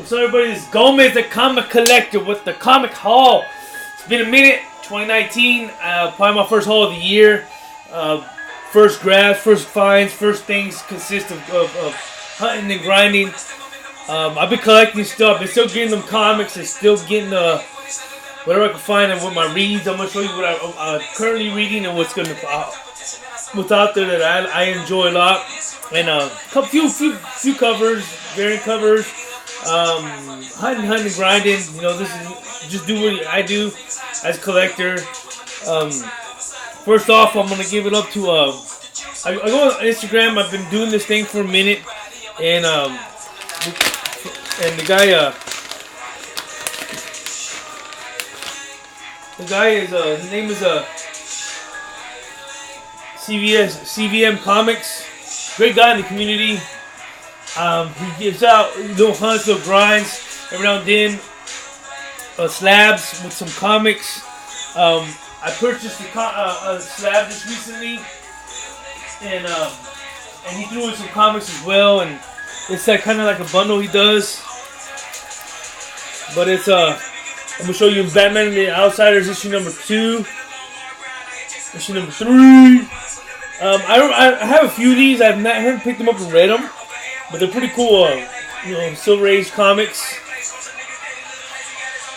What's up, everybody? This is Gomez, the comic collector, with the comic haul. It's been a minute. 2019, probably my first haul of the year. First grabs, first finds, first things consist of hunting and grinding. I've been collecting stuff. I've been still getting them comics and still getting whatever I can find and with my reads. I'm gonna show you what I'm currently reading and what's out there that I enjoy a lot. And a few covers, variant covers. Hunting, grinding. You know, this is just do what I do as a collector. First off, I'm gonna give it up to I go on Instagram. I've been doing this thing for a minute, and the guy is his name is CVM Comics. Great guy in the community. He gives out little hunts, little grinds every now and then. Slabs with some comics. I purchased a slab just recently, and he threw in some comics as well. And it's like kind of like a bundle he does. But it's I'm gonna show you Batman and the Outsiders issue number 2, issue number 3. I have a few of these. I haven't picked them up and read them, but they're pretty cool. Silver Age comics,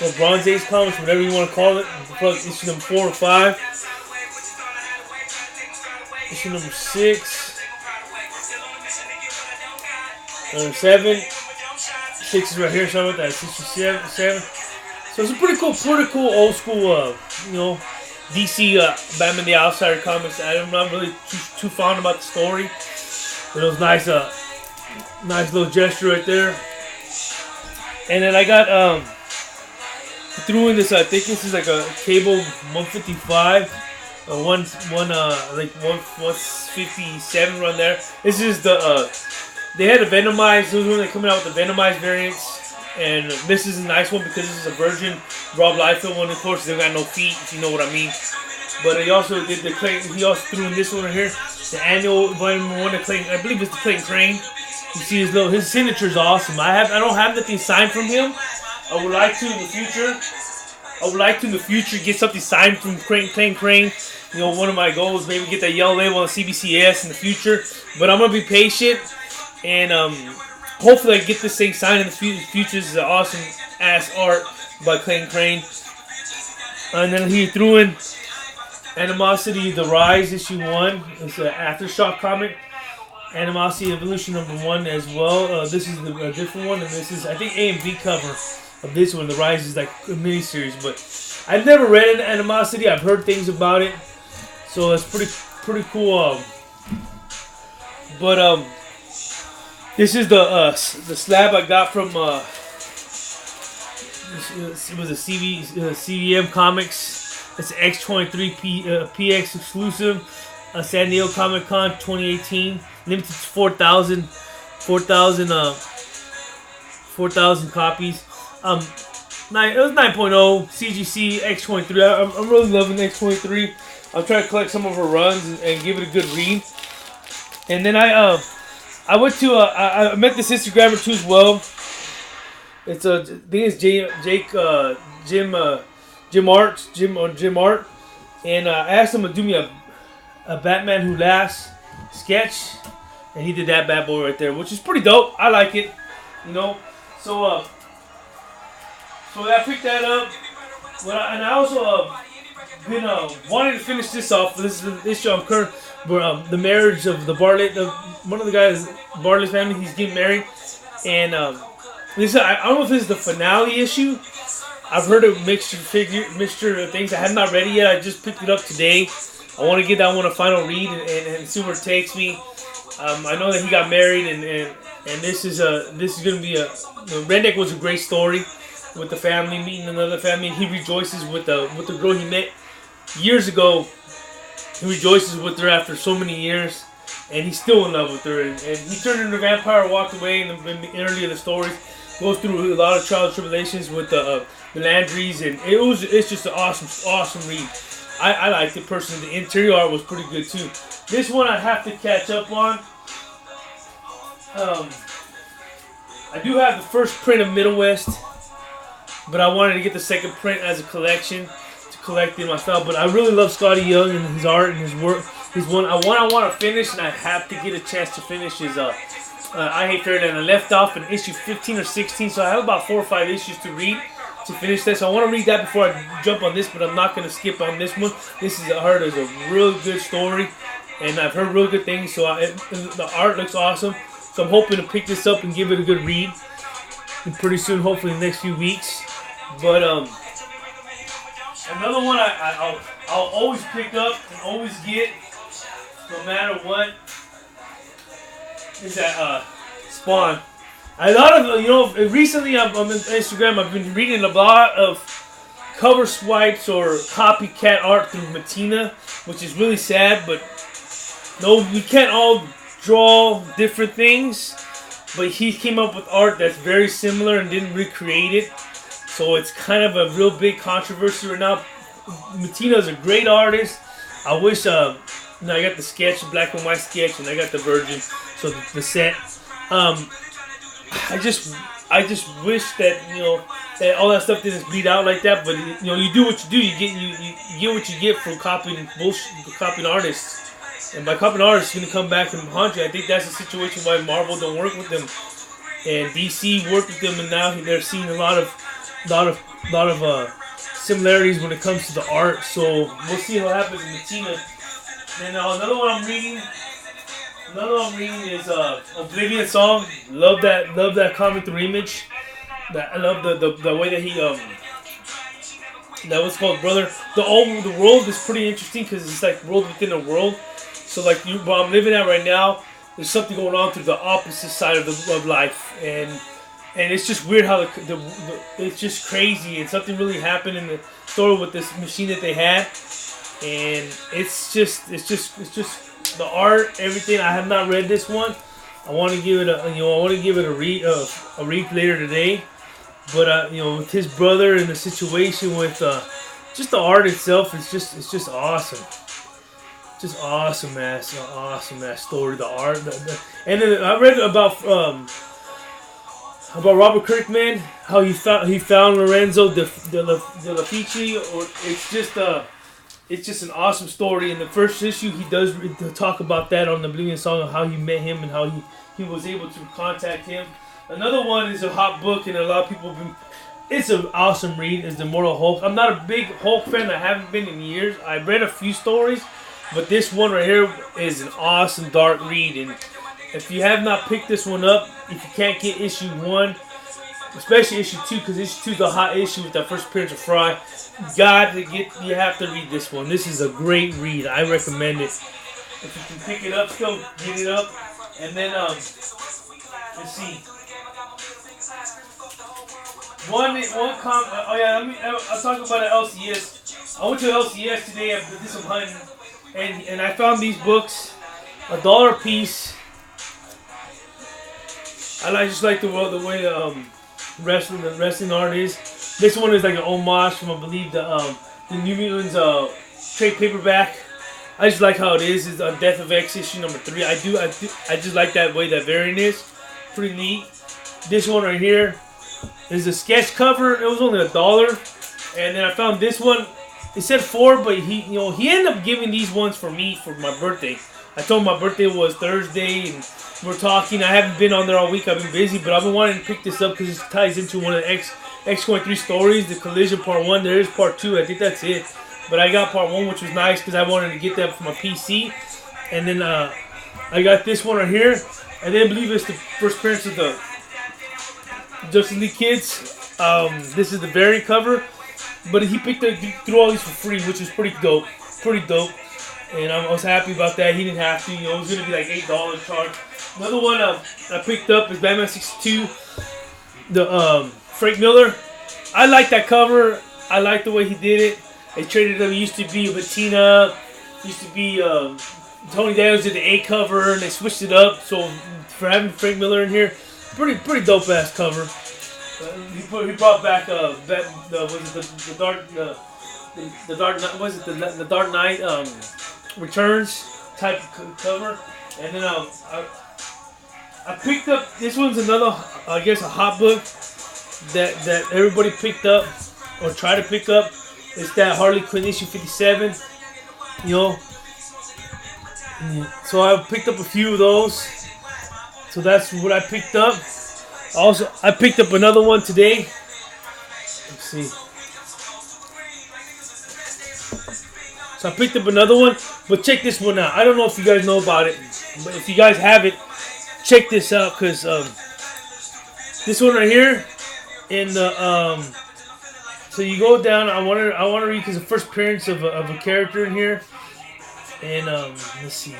or Bronze Age comics, whatever you want to call it. Issue number 4 or 5. Issue number 6. Number 7. 6 is right here, something like that. Issue 7. So it's a pretty cool old school, DC Batman the Outsider comics. I'm not really too fond about the story. But it was nice little gesture right there. And then I got threw in this. I think this is like a cable 155 or one like 157 run there. This is the they had a Venomized. This was when they're coming out with the Venomized variants. And this is a nice one because this is a Virgin Rob Liefeld one. Of course, they got no feet, if you know what I mean. But he also did the Clayton. He also threw in this one right here, the annual volume 1 of Clayton. I believe it's the Clayton Crane. You see his signature is awesome. I don't have nothing signed from him. I would like to in the future get something signed from Clayton Crane. You know, one of my goals, maybe get that yellow label on CBCS in the future. But I'm gonna be patient and hopefully I get this thing signed in the future. This is an awesome ass art by Clayton Crane. And then he threw in Animosity: The Rise issue 1. It's an Aftershock comic. Animosity Evolution number 1 as well. This is a different one, and this is I think A and B cover of this one. The Rise is like a miniseries, but I've never read Animosity. I've heard things about it, so it's pretty cool. But this is the slab I got from it was a CVM Comics. It's an X23 PX exclusive. San Diego Comic Con 2018. Limited to 4,000 copies. It was 9.0 CGC X23. I'm really loving X23. I'm trying to collect some of her runs and give it a good read. And then I went to I met this Instagrammer too as well. It's I think it's Jim Art, and I asked him to do me a Batman Who Laughs sketch, and he did that bad boy right there, which is pretty dope. I like it, So I picked that up, and I also been wanting to finish this off. This is the issue I'm current. The marriage of the Bartlett, one of the guys, Bartlett family, he's getting married, and this I don't know if this is the finale issue. I've heard a mixture of things. I have not read it yet. I just picked it up today. I want to give that one a final read and see where it takes me. I know that he got married, and this is going to be Redneck was a great story with the family meeting another family. He rejoices with the girl he met years ago. He rejoices with her after so many years, and he's still in love with her. And he turned into a vampire, walked away in the early of the stories. Goes through a lot of trials and tribulations with the Landrys, and it's just an awesome read. I liked it personally. The interior art was pretty good too. This one I have to catch up on. I do have the first print of Middle West, but I wanted to get the second print as a collection to collect it myself. But I really love Scotty Young and his art and his work. His one I want to finish, and I have to get a chance to finish is I Hate Fairyland. I left off in issue 15 or 16, so I have about 4 or 5 issues to read to finish this. So I want to read that before I jump on this, but I'm not going to skip on this one. This is I heard is a real good story, and I've heard real good things. So the art looks awesome. So I'm hoping to pick this up and give it a good read, and pretty soon, hopefully in the next few weeks. But another one I'll always pick up and always get, no matter what, is that Spawn. A lot of recently on Instagram I've been reading a lot of cover swipes or copycat art through Matina, which is really sad. But no, we can't all draw different things. But he came up with art that's very similar and didn't recreate it. So it's kind of a real big controversy right now. Matina is a great artist. I wish, I got the sketch, the black and white sketch, and I got the Virgin, so the set. I just wish that that all that stuff didn't bleed out like that. But you do what you do. You get what you get from copying bullshit, copying artists. And by copying artists, it's gonna come back and haunt you. I think that's the situation why Marvel don't work with them, and DC worked with them, and now they're seeing a lot of similarities when it comes to the art. So we'll see what happens in Matina. And another one I'm reading is Oblivion Song. Love that comic through Image. I love the way that he that was called Brother. The world is pretty interesting because it's like world within a world. So like where I'm living at right now, there's something going on through the opposite side of life, and it's just weird how it's just crazy, and something really happened in the story with this machine that they had, and it's just the art, everything. I have not read this one. I want to give it a read later today, but with his brother and the situation with just the art itself, it's just awesome. Just awesome ass story. The art, and then I read about Robert Kirkman, how he found Lorenzo de Lafici, or it's just an awesome story. In the first issue, he does talk about that on the Oblivion Song, of how he met him and how he was able to contact him. Another one is a hot book, and a lot of people have been. It's an awesome read. Is the Immortal Hulk. I'm not a big Hulk fan. I haven't been in years. I've read a few stories. But this one right here is an awesome dark read, and if you have not picked this one up, if you can't get issue 1, especially issue 2, because issue 2 is the hot issue with that first appearance of Fry, you have to read this one. This is a great read. I recommend it. If you can pick it up, still get it up, and then let's see. I'll talk about an LCS. I went to LCS today. I did some hunting. And I found these books, $1 a piece. I just like the way the wrestling art is. This one is like an homage from, I believe, the New Mutants trade paperback. I just like how it is. It's on Death of X issue number 3. I just like that way that variant is. Pretty neat. This one right here is a sketch cover. It was only $1, and then I found this one. It said 4, but he ended up giving these ones for me for my birthday. I told him my birthday was Thursday, and we're talking. I haven't been on there all week. I've been busy, but I've been wanting to pick this up because it ties into one of the X-23 stories, the Collision Part 1. There is Part 2. I think that's it. But I got Part 1, which was nice because I wanted to get that for my PC. And then I got this one right here. And then I believe it's the first appearance of the Justice League Kids. This is the variant cover. But he threw all these for free, which is pretty dope. And I was happy about that. He didn't have to. It was going to be like $8 charge. Another one I picked up is Batman 62. The Frank Miller. I like that cover. I like the way he did it. They traded him. It used to be Bettina. Used to be Tony Daniels did the A cover, and they switched it up. So for having Frank Miller in here, pretty dope ass cover. He brought back the Dark Knight Returns type cover, and then I picked up, this one's another, I guess, a hot book that everybody picked up or tried to pick up. It's that Harley Quinn issue 57. You know, so I picked up a few of those. So that's what I picked up. Also, I picked up another one today. Let's see. So I picked up another one, but check this one out. I don't know if you guys know about it, but if you guys have it, check this out, because this one right here in the so you go down. I want to read, because the first appearance of a character in here, and let's see.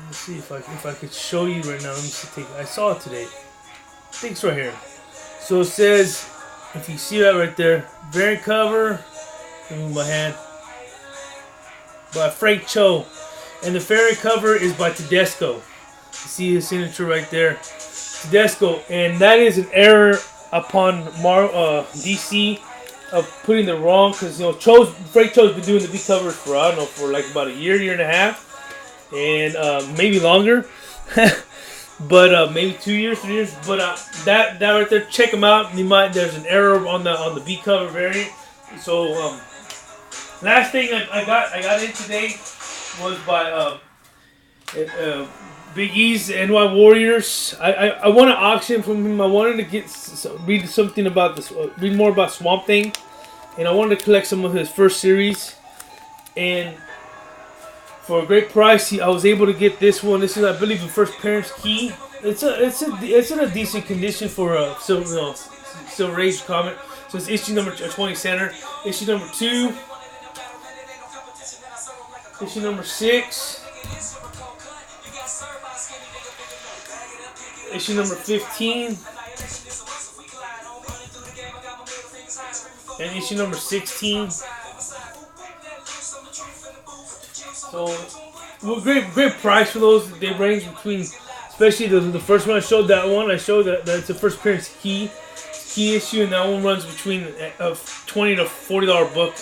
Let's see if I could show you right now. Let me see. I saw it today. I think it's right here. So it says, if you see that right there, variant cover. Let me move my hand. By Frank Cho, and the variant cover is by Tedesco. You see his signature right there, Tedesco, and that is an error upon DC of putting the wrong, because Frank Cho's been doing the B covers for, I don't know, for like about a year and a half. And maybe longer, but maybe 2 years, 3 years. But that right there, check them out. There's an error on the B cover variant. So last thing I got in today was by Big E's NY Warriors. I want to auction from him. I wanted to read something about this, read more about Swamp Thing, and I wanted to collect some of his first series. And for a great price, I was able to get this one. This is, I believe, the first appearance key. It's in a decent condition for a Silver Age comic. So it's issue number 20 center, issue number 2, issue number 6, issue number 15, and issue number 16. So, well, great price for those. They range between, especially the first one I showed. That one I showed that's the first appearance key issue, and that one runs between a $20 to $40 book.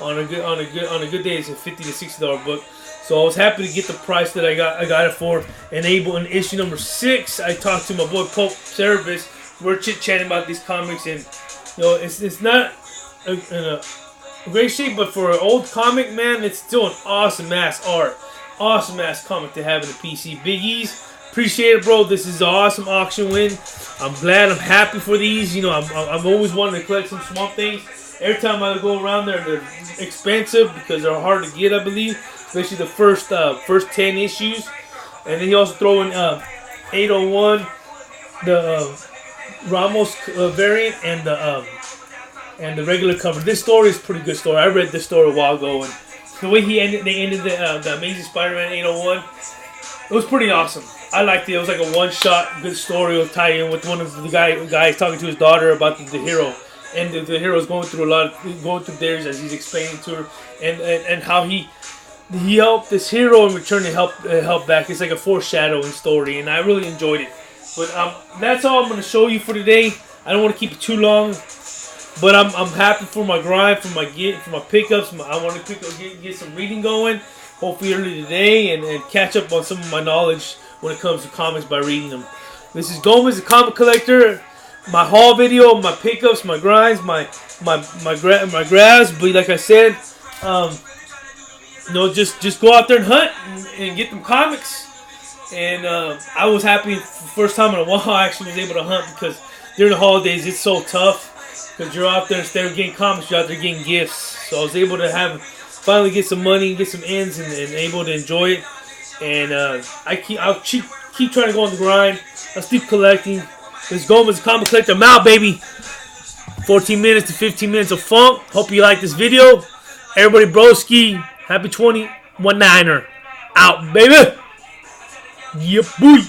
On a good day, it's a $50 to $60 book. So I was happy to get the price that I got it for. And in issue number 6, I talked to my boy Pope Cerebus. We're chit chatting about these comics, and it's not in a great shape, but for an old comic, man, it's still an awesome ass art, awesome ass comic to have in the PC. Big E's, appreciate it, bro. This is an awesome auction win. I'm glad, I'm happy for these. I've always wanted to collect some Swamp Things. Every time I go around there, they're expensive because they're hard to get, I believe, especially the first 10 issues. And then you also throw in 801, the Ramos variant, and the regular cover. This story is a pretty good story. I read this story a while ago, and the way they ended the Amazing Spider-Man 801, it was pretty awesome. I liked it. It was like a one-shot, good story. It will tie in with one of the guys talking to his daughter about the hero, and the hero's going through theirs as he's explaining to her, and how he helped this hero in return to help back. It's like a foreshadowing story, and I really enjoyed it. But that's all I'm going to show you for today. I don't want to keep it too long. But I'm happy for my grind, for my pickups. I want to get some reading going, hopefully early today, and catch up on some of my knowledge when it comes to comics by reading them. This is Gomez, the comic collector. My haul video, my pickups, my grinds, my grabs. But like I said, just go out there and hunt and get them comics. And I was happy first time in a while I actually was able to hunt, because during the holidays it's so tough. Because you're out there, instead of getting comics, you're out there getting gifts. So I was able to finally get some money, get some ends, and able to enjoy it. And I'll keep trying to go on the grind. I'll keep collecting. This is Gomez, comic collector. I'm out, baby. 14 minutes to 15 minutes of funk. Hope you like this video. Everybody, broski. Happy 21-9er. Out, baby. Yep, boy.